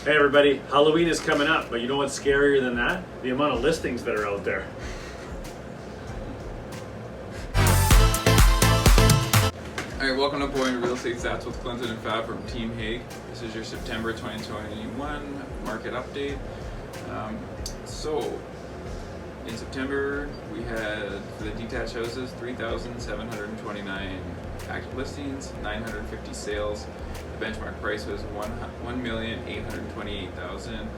Hey everybody, Halloween is coming up, but you know what's scarier than that? The amount of listings that are out there. Alright, welcome to Boy Real Estate Stats with Clinton and Fab from Team Hague. This is your September 2021 market update. So, in September, we had, for the detached houses, 3,729 active listings, 950 sales. The benchmark price was $1,828,000,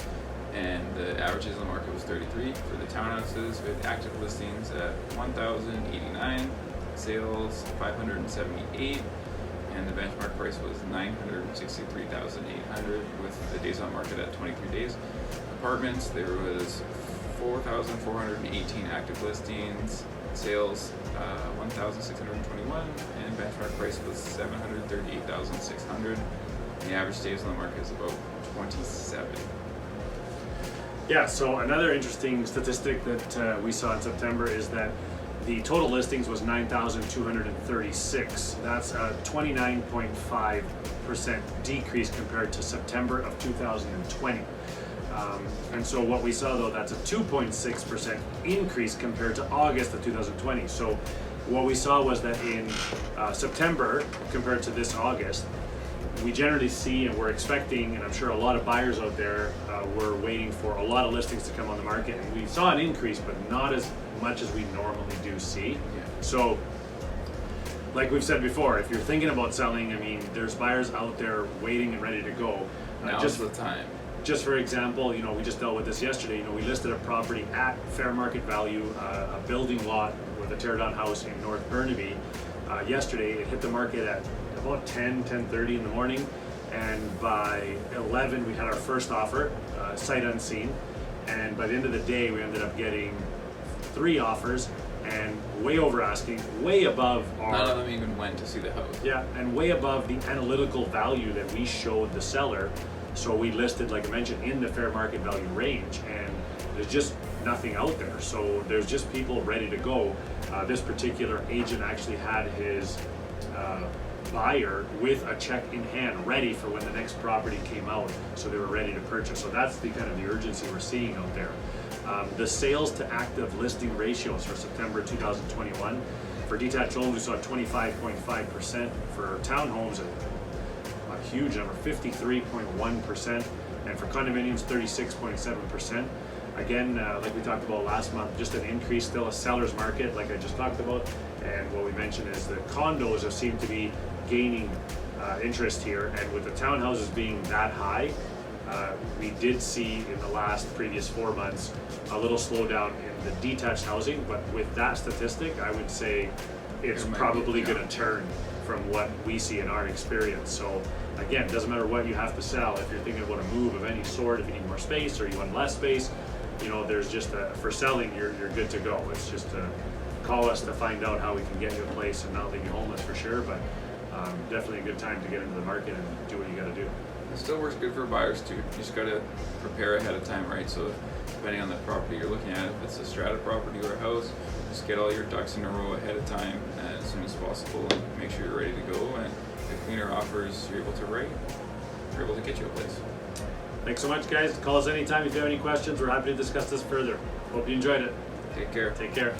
and the averages in the market was 33. For the townhouses, with active listings at 1,089, sales 578, and the benchmark price was 963,800, with the days on market at 23 days. Apartments, there was 4,418 active listings, sales 1,621, and benchmark price was 738,600. The average days on the market is about 27. Yeah, so another interesting statistic that we saw in September is that the total listings was 9,236. That's a 29.5% decrease compared to September of 2020. And so what we saw though, that's a 2.6% increase compared to August of 2020. So what we saw was that in September compared to this August, we generally see and we're expecting, and I'm sure a lot of buyers out there were waiting for a lot of listings to come on the market, and we saw an increase, but not as much as we normally do see. Yeah. So like we've said before, if you're thinking about selling, I mean, there's buyers out there waiting and ready to go. Now's the time. Just for example, you know, we just dealt with this yesterday. You know, we listed a property at fair market value, a building lot with a tear-down house in North Burnaby. Yesterday, it hit the market at about 10:30 in the morning, and by 11 we had our first offer, sight unseen. And by the end of the day, we ended up getting 3 offers, and way over asking, way above our. None of them even went to see the house. Yeah, and way above the analytical value that we showed the seller. So we listed, like I mentioned, in the fair market value range, and there's just nothing out there. So there's just people ready to go. This particular agent actually had his buyer with a check in hand ready for when the next property came out, so they were ready to purchase. So that's the kind of the urgency we're seeing out there. The sales to active listing ratios for September 2021, for detached homes we saw 25.5%, for townhomes a huge number, 53.1%, and for condominiums 36.7%. Again, like we talked about last month, just an increase, still a seller's market like I just talked about. And what we mentioned is the condos have seemed to be gaining interest here, and with the townhouses being that high, we did see in the last previous 4 months a little slowdown in the detached housing, but with that statistic, I would say it's probably going to turn from what we see in our experience. So again, it doesn't matter what you have to sell. If you're thinking about a move of any sort, if you need more space or you want less space, you know, there's just for selling, you're good to go. It's just call us to find out how we can get you a place and not leave you homeless for sure, but definitely a good time to get into the market and do what you got to do. It still works good for buyers too. You just got to prepare ahead of time, right? So depending on the property you're looking at, if it's a strata property or a house, just get all your ducks in a row ahead of time as soon as possible and make sure you're ready to go. And if cleaner offers you're able to write, you're able to get you a place. Thanks so much, guys. Call us anytime if you have any questions. We're happy to discuss this further. Hope you enjoyed it. Take care. Take care.